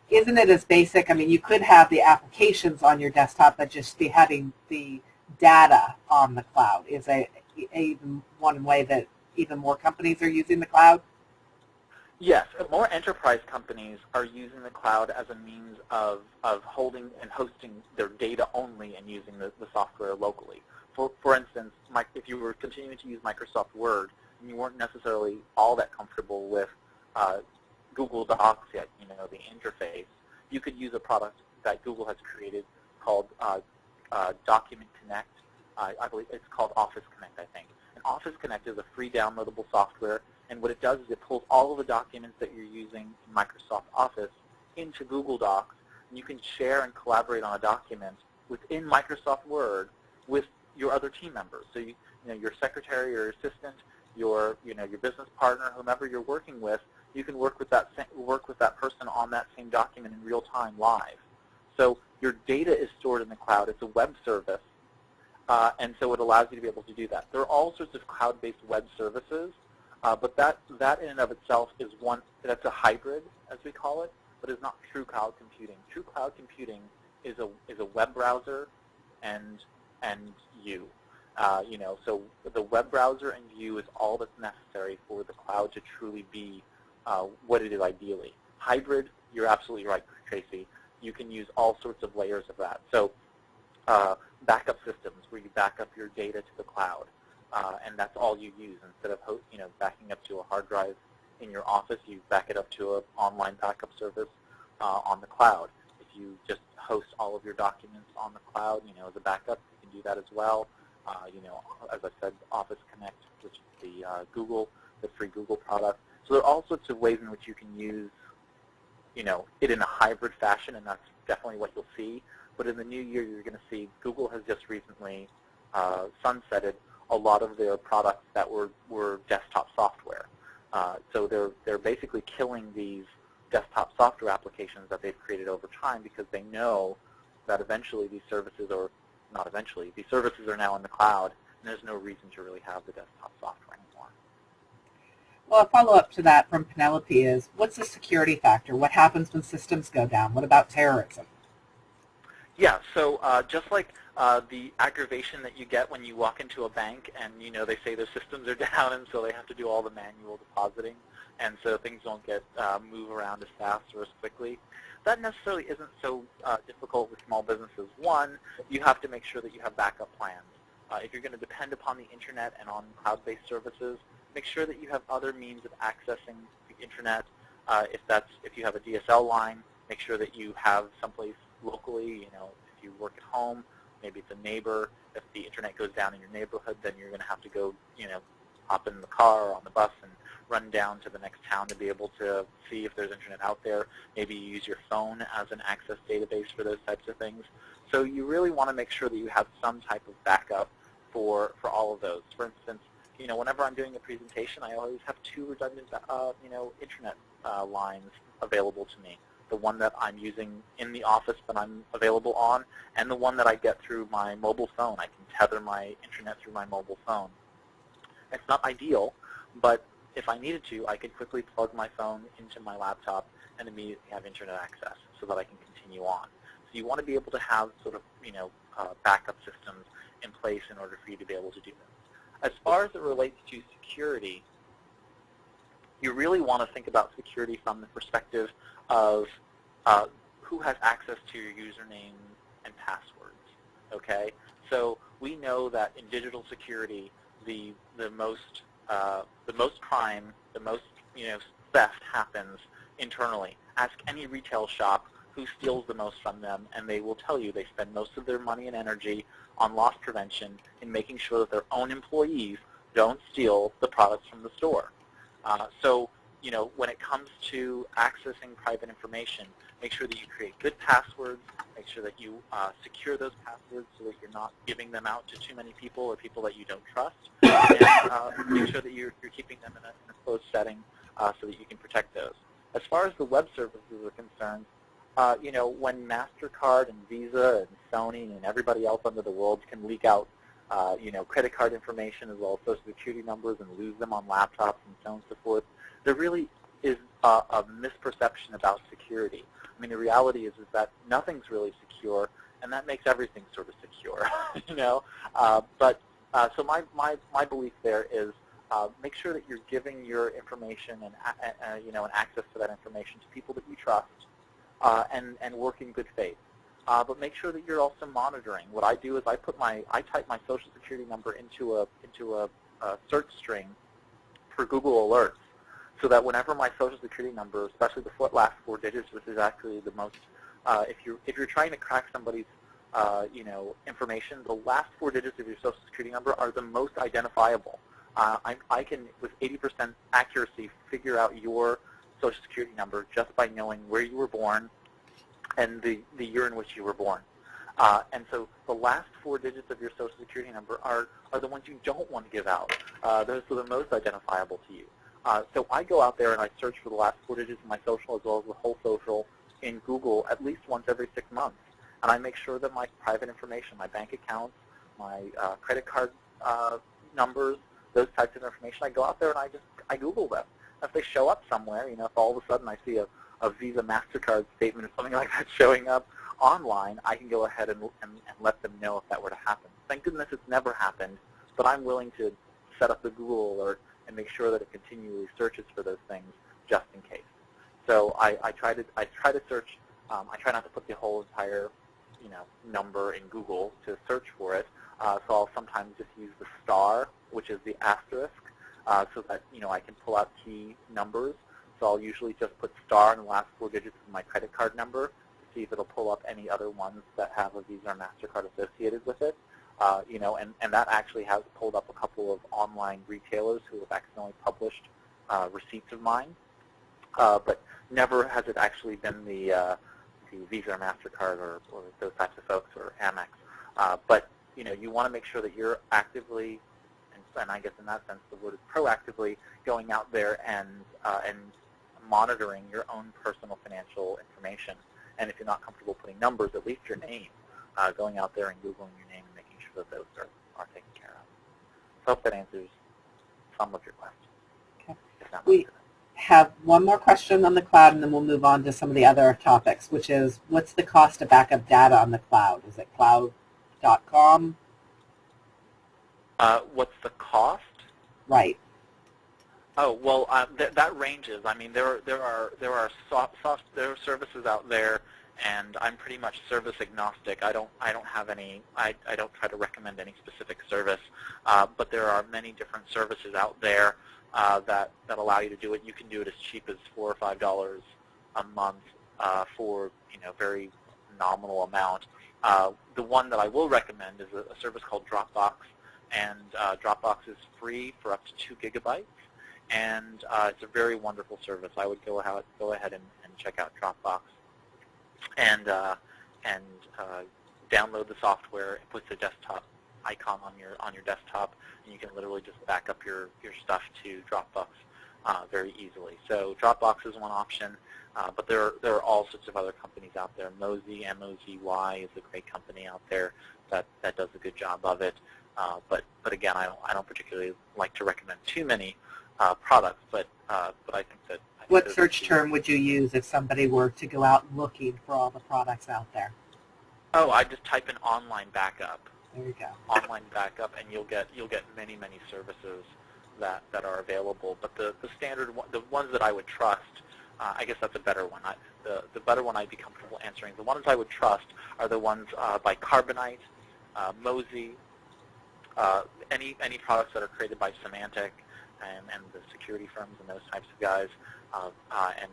isn't it as basic? I mean, you could have the applications on your desktop, but just be having the data on the cloud is even one way that even more companies are using the cloud? Yes, more enterprise companies are using the cloud as a means of holding and hosting their data only and using the software locally. For instance, if you were continuing to use Microsoft Word and you weren't necessarily all that comfortable with Google Docs yet, the interface, you could use a product that Google has created called Document Connect. I believe it's called Office Connect, I think. And Office Connect is a free downloadable software, and what it does is it pulls all of the documents that you're using in Microsoft Office into Google Docs, and you can share and collaborate on a document within Microsoft Word with your other team members. So your secretary or assistant, your business partner, whomever you're working with, you can work with that person on that same document in real time live. So your data is stored in the cloud. It's a web service, and so it allows you to be able to do that. There are all sorts of cloud-based web services, but that in and of itself is that's a hybrid, as we call it, but is not true cloud computing. True cloud computing is a web browser and you. So the web browser and you is all that's necessary for the cloud to truly be what it is ideally. Hybrid, you're absolutely right, Tracy. You can use all sorts of layers of that. So backup systems where you back up your data to the cloud, and that's all you use. Instead of backing up to a hard drive in your office, you back it up to an online backup service on the cloud. If you just host all of your documents on the cloud, as a backup, you can do that as well. As I said, Office Connect, which is the free Google product. So there are all sorts of ways in which you can use, it in a hybrid fashion, and that's definitely what you'll see. But in the new year, you're going to see Google has just recently sunsetted a lot of their products that were desktop software. So they're basically killing these desktop software applications that they've created over time because they know that eventually these services, or not eventually, these services are now in the cloud, and there's no reason to really have the desktop software anymore. Well, a follow-up to that from Penelope is, what's the security factor? What happens when systems go down? What about terrorism? Yeah, so just like the aggravation that you get when you walk into a bank and, they say their systems are down and so they have to do all the manual depositing, and so things don't get move around as fast or as quickly. That necessarily isn't so difficult with small businesses. One, you have to make sure that you have backup plans. If you're going to depend upon the internet and on cloud-based services, make sure that you have other means of accessing the internet. If you have a DSL line, make sure that you have someplace locally. If you work at home, maybe it's a neighbor. If the internet goes down in your neighborhood, then you're going to have to go, hop in the car or on the bus and run down to the next town to be able to see if there's internet out there. Maybe you use your phone as an access database for those types of things. So you really want to make sure that you have some type of backup for all of those. For instance, whenever I'm doing a presentation, I always have two redundant, internet lines available to me. The one that I'm using in the office that I'm available on, and the one that I get through my mobile phone. I can tether my internet through my mobile phone. It's not ideal, but if I needed to, I could quickly plug my phone into my laptop and immediately have internet access so that I can continue on. So you want to be able to have sort of, backup systems in place in order for you to be able to do this. As far as it relates to security, you really want to think about security from the perspective of who has access to your username and passwords. Okay, so we know that in digital security, the most crime, the most theft happens internally. Ask any retail shop who steals the most from them, and they will tell you they spend most of their money and energy on loss prevention in making sure that their own employees don't steal the products from the store. So, when it comes to accessing private information, make sure that you create good passwords, make sure that you secure those passwords so that you're not giving them out to too many people or people that you don't trust, and make sure that you're keeping them in a closed setting so that you can protect those. As far as the web services are concerned, when MasterCard and Visa and Sony and everybody else under the world can leak out credit card information as well as social security numbers and lose them on laptops and so on and so forth, there really is a misperception about security. I mean, the reality is that nothing's really secure, and that makes everything sort of secure, So my belief there is make sure that you're giving your information and and access to that information to people that you trust, and work in good faith. But make sure that you're also monitoring. What I do is I type my Social Security number into a search string for Google Alerts, so that whenever my Social Security number, especially the last 4 digits, which is actually the most, if you're trying to crack somebody's information, the last 4 digits of your Social Security number are the most identifiable. I can, with 80% accuracy, figure out your Social Security number just by knowing where you were born and the year in which you were born. And so the last 4 digits of your Social Security number are the ones you don't want to give out. Those are the most identifiable to you. So I go out there and I search for the last 4 digits of my social as well as the whole social in Google at least once every 6 months. And I make sure that my private information, my bank accounts, my credit card numbers, those types of information, I go out there and I Google them. If they show up somewhere, if all of a sudden I see a Visa MasterCard statement or something like that showing up online, I can go ahead and let them know if that were to happen. Thank goodness it's never happened, but I'm willing to set up the Google alert and make sure that it continually searches for those things just in case. So I try to search. I try not to put the whole entire number in Google to search for it. So I'll sometimes just use the star, which is the asterisk, so that I can pull out key numbers. So I'll usually just put star in the last 4 digits of my credit card number to see if it'll pull up any other ones that have a Visa or MasterCard associated with it. And that actually has pulled up a couple of online retailers who have accidentally published receipts of mine, but never has it actually been the Visa or MasterCard or those types of folks or Amex. But you want to make sure that you're actively, and I guess in that sense the word is proactively, going out there and monitoring your own personal financial information. And if you're not comfortable putting numbers, at least your name, going out there and Googling your name and making sure that those are taken care of. So I hope that answers some of your questions. Okay. If not We have one more question on the cloud, and then we'll move on to some of the other topics, which is, what's the cost to back up data on the cloud? Is it cloud.com? What's the cost? Right. Oh, well, that ranges. I mean, there are services out there, and I'm pretty much service agnostic. I don't have any. I don't try to recommend any specific service, but there are many different services out there that allow you to do it. You can do it as cheap as $4 or $5 a month for very nominal amount. The one that I will recommend is a service called Dropbox, and Dropbox is free for up to 2 gigabytes. And it's a very wonderful service. I would go ahead and check out Dropbox and download the software. It puts a desktop icon on your desktop, and you can literally just back up your stuff to Dropbox very easily. So Dropbox is one option, but there are all sorts of other companies out there. Mozy, M-O-Z-Y, is a great company out there that does a good job of it. But again, I don't particularly like to recommend too many products, but I think that. What search term would you use if somebody were to go out looking for all the products out there? Oh, I just type in online backup. There you go. Online backup, and you'll get many services that are available. But the standard one, the ones that I would trust, I guess that's a better one. The better one I'd be comfortable answering. The ones I would trust are the ones by Carbonite, Mozy, any products that are created by Symantec and the security firms and those types of guys, and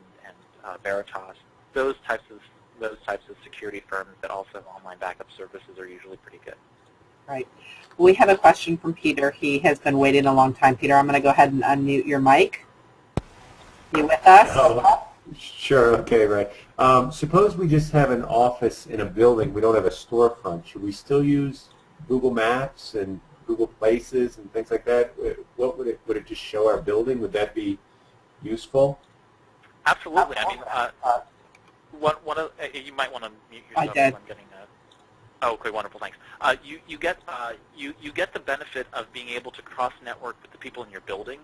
Veritas. Those types of security firms that also have online backup services are usually pretty good. Right. We have a question from Peter. He has been waiting a long time. Peter, I'm going to go ahead and unmute your mic. You with us? Oh, sure. Okay, right. Suppose we just have an office in a building. We don't have a storefront. Should we still use Google Maps and Google Places and things like that? What would it just show our building? Would that be useful? Absolutely. I mean, you might want to mute yourself. I did. I'm getting that. Oh, okay, wonderful, thanks. You get the benefit of being able to cross-network with the people in your building.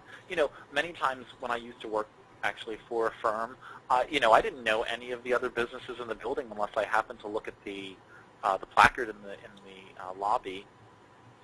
Many times when I used to work actually for a firm, I didn't know any of the other businesses in the building unless I happened to look at the placard in the lobby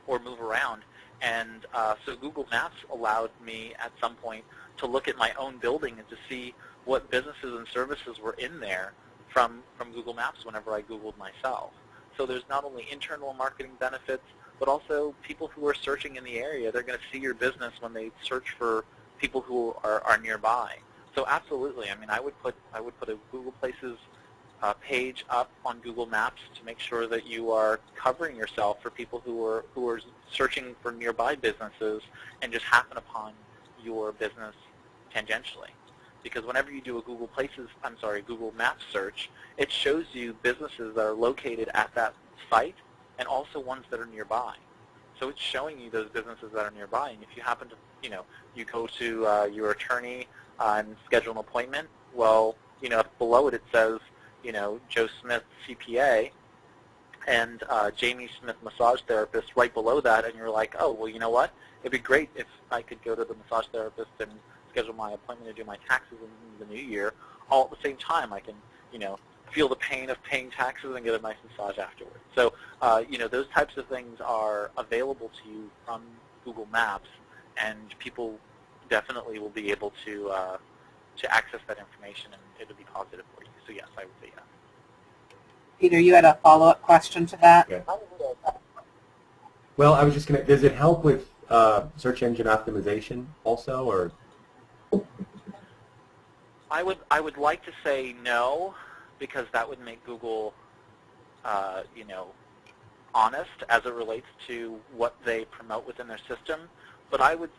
or move around. And so Google Maps allowed me at some point to look at my own building and to see what businesses and services were in there from Google Maps whenever I Googled myself. So there's not only internal marketing benefits, but also people who are searching in the area, they're going to see your business when they search for people who are nearby. So absolutely, I mean, I would put a Google Places page up on Google Maps to make sure that you are covering yourself for people who are searching for nearby businesses and just happen upon your business tangentially. Because whenever you do a Google Maps search, it shows you businesses that are located at that site and also ones that are nearby. So it's showing you those businesses that are nearby. And if you happen to, you go to your attorney and schedule an appointment, well, if below it says, Joe Smith, CPA, and Jamie Smith, massage therapist, right below that, and you're like, oh, well, you know what? It'd be great if I could go to the massage therapist and schedule my appointment to do my taxes in the new year. All at the same time, I can, feel the pain of paying taxes and get a nice massage afterwards. So, those types of things are available to you from Google Maps, and people definitely will be able to access that information, and it'll be positive for you. So yes, I would say yes. Peter, you had a follow-up question to that? Yeah. Well, I was just going to, does it help with search engine optimization also, or? I would like to say no, because that would make Google, honest as it relates to what they promote within their system. But I would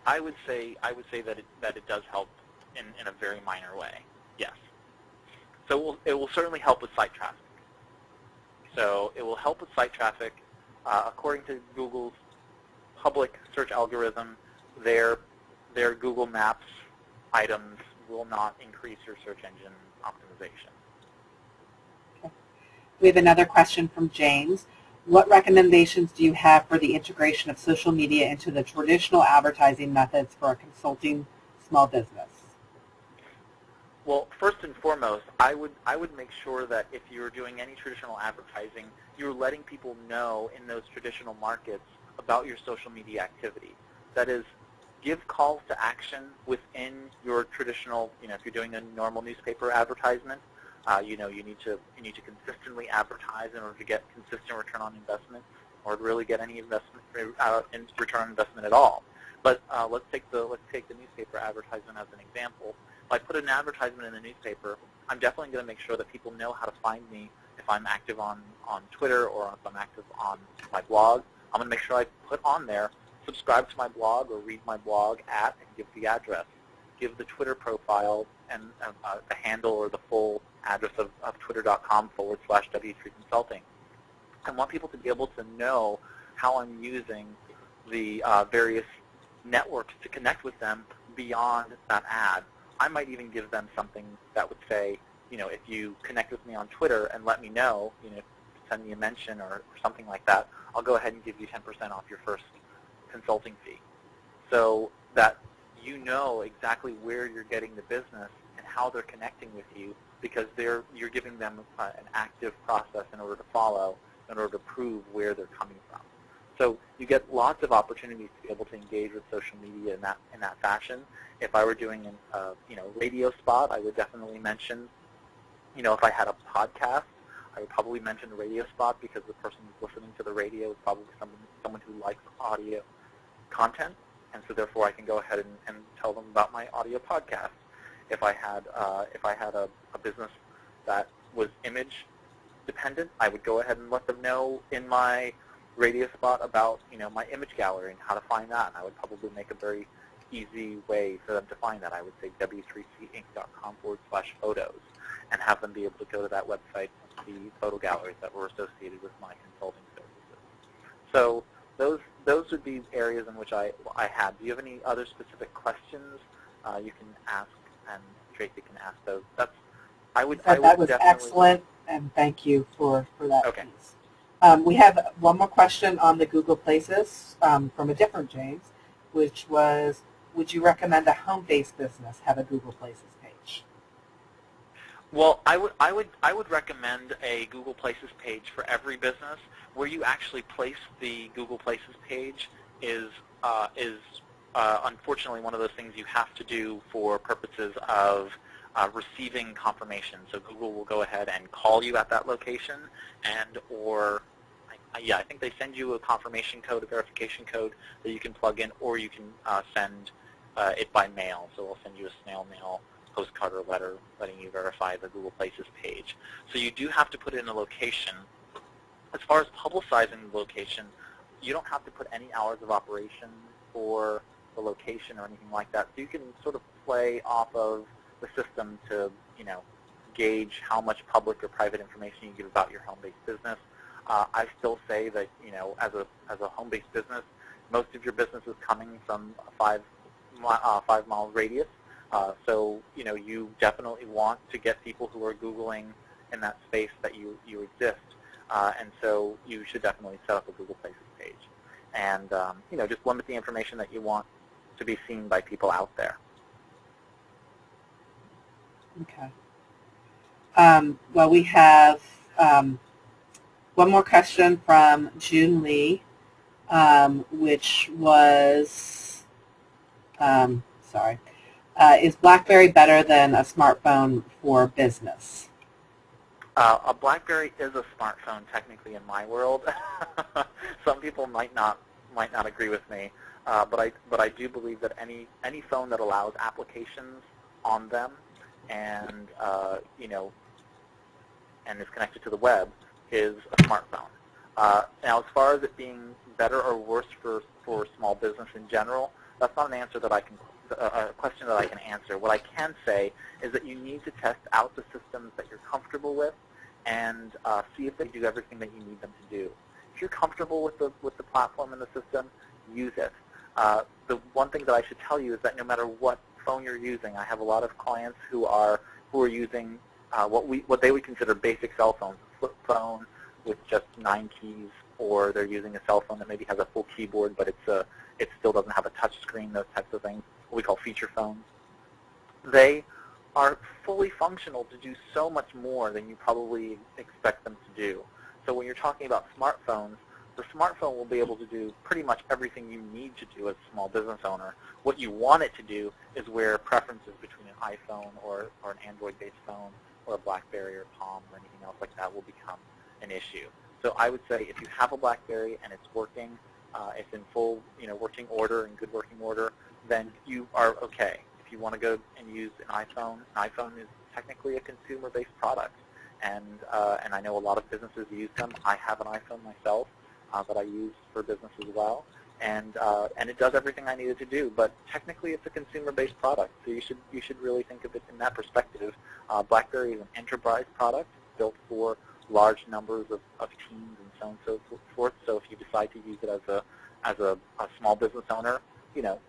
say that it does help in a very minor way. Yes. So it will certainly help with site traffic. So it will help with site traffic. According to Google's public search algorithm, their Google Maps items will not increase your search engine optimization. Okay. We have another question from James. What recommendations do you have for the integration of social media into the traditional advertising methods for a consulting small business? Well, first and foremost, I would make sure that if you're doing any traditional advertising, you're letting people know in those traditional markets about your social media activity. That is, give calls to action within your traditional, if you're doing a normal newspaper advertisement, you need to consistently advertise in order to get consistent return on investment, or to really get any investment return on investment at all. But let's take the newspaper advertisement as an example. If I put an advertisement in the newspaper, I'm definitely going to make sure that people know how to find me if I'm active on Twitter or if I'm active on my blog. I'm going to make sure I put on there, subscribe to my blog or read my blog at, and give the address. Give the Twitter profile and the handle or the full address of twitter.com/W3 Consulting. I want people to be able to know how I'm using the various networks to connect with them beyond that ad. I might even give them something that would say, if you connect with me on Twitter and let me know, send me a mention or something like that, I'll go ahead and give you 10% off your first consulting fee. So that you know exactly where you're getting the business and how they're connecting with you, because you're giving them an active process in order to follow, in order to prove where they're coming from. So you get lots of opportunities to be able to engage with social media in that fashion. If I were doing a radio spot, I would definitely mention, if I had a podcast, I would probably mention a radio spot, because the person who's listening to the radio is probably someone who likes audio content, and so therefore I can go ahead and tell them about my audio podcast. If I had a business that was image dependent, I would go ahead and let them know in my radio spot about my image gallery and how to find that. And I would probably make a very easy way for them to find that. I would say w3cinc.com/photos and have them be able to go to that website and see photo galleries that were associated with my consulting services. So those would be areas in which I had. Do you have any other specific questions you can ask, and Tracy can ask those? That was excellent, and thank you for that okay. piece. We have one more question on the Google Places from a different James, which was, would you recommend a home-based business have a Google Places page? Well, I would recommend a Google Places page for every business, where you actually place the Google Places page is unfortunately one of those things you have to do for purposes of receiving confirmation. So Google will go ahead and call you at that location, and I think they send you a confirmation code, a verification code that you can plug in, or you can send it by mail. So they'll send you a snail mail postcard or letter letting you verify the Google Places page. So you do have to put in a location. As far as publicizing the location, you don't have to put any hours of operation for the location or anything like that. So you can sort of play off of the system to, gauge how much public or private information you give about your home-based business. I still say that, as a home-based business, most of your business is coming from a 5-mile radius. So, you definitely want to get people who are Googling in that space that you exist. And so you should definitely set up a Google Places page. And, just limit the information that you want to be seen by people out there. Okay. Well, we have one more question from June Lee, which was, is BlackBerry better than a smartphone for business? A BlackBerry is a smartphone technically in my world. Some people might not agree with me, but I do believe that any phone that allows applications on them and and is connected to the web is a smartphone. Now, as far as it being better or worse for small business in general, that's not an answer that a question that I can answer. What I can say is that you need to test out the systems that you're comfortable with and see if they do everything that you need them to do. If you're comfortable with the platform and the system, use it. The one thing that I should tell you is that no matter what phone you're using, I have a lot of clients who are using what they would consider basic cell phones, a flip phone with just 9 keys, or they're using a cell phone that maybe has a full keyboard, but it still doesn't have a touch screen, those types of things, what we call feature phones. They are fully functional to do so much more than you probably expect them to do. So when you're talking about smartphones, the smartphone will be able to do pretty much everything you need to do as a small business owner. What you want it to do is where preferences between an iPhone or an Android-based phone or a BlackBerry or Palm or anything else like that will become an issue. So I would say if you have a BlackBerry and it's working, it's in full working order and good working order, then you are okay. If you want to go and use an iPhone is technically a consumer-based product. And I know a lot of businesses use them. I have an iPhone myself that I use for business as well. And it does everything I need it to do. But technically, it's a consumer-based product, so you should really think of it in that perspective. BlackBerry is an enterprise product built for large numbers of teams and so on and so forth. So if you decide to use it as a small business owner,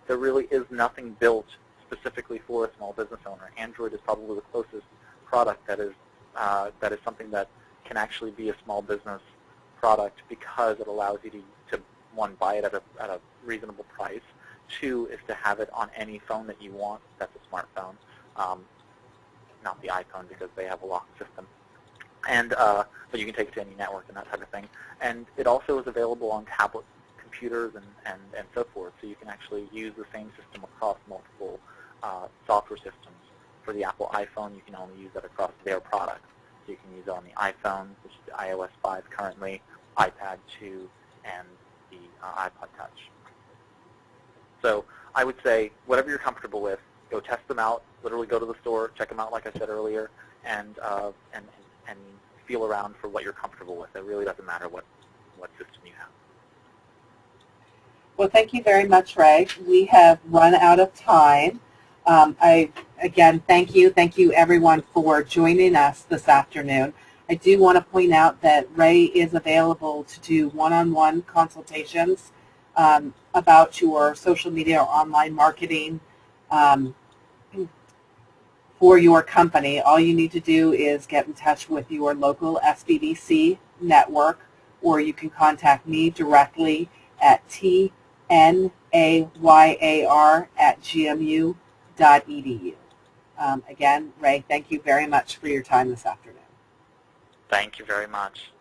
there really is nothing built specifically for a small business owner. Android is probably the closest product that is something that can actually be a small business product because it allows you to one, buy it at a reasonable price. Two is to have it on any phone that you want that's a smartphone, not the iPhone because they have a locked system. And but you can take it to any network and that type of thing. And it also is available on tablet computers and so forth, so you can actually use the same system across multiple software systems. For the Apple iPhone, you can only use that across their products. So you can use it on the iPhone, which is the iOS 5 currently, iPad 2, and the iPod Touch. So I would say whatever you're comfortable with, go test them out. Literally go to the store, check them out, like I said earlier, and feel around for what you're comfortable with. It really doesn't matter what system you have. Well, thank you very much, Ray. We have run out of time. Again, thank you everyone for joining us this afternoon. I do want to point out that Ray is available to do one-on-one consultations about your social media or online marketing for your company. All you need to do is get in touch with your local SBDC network, or you can contact me directly at tnayar@gmu.edu. Again, Ray, thank you very much for your time this afternoon. Thank you very much.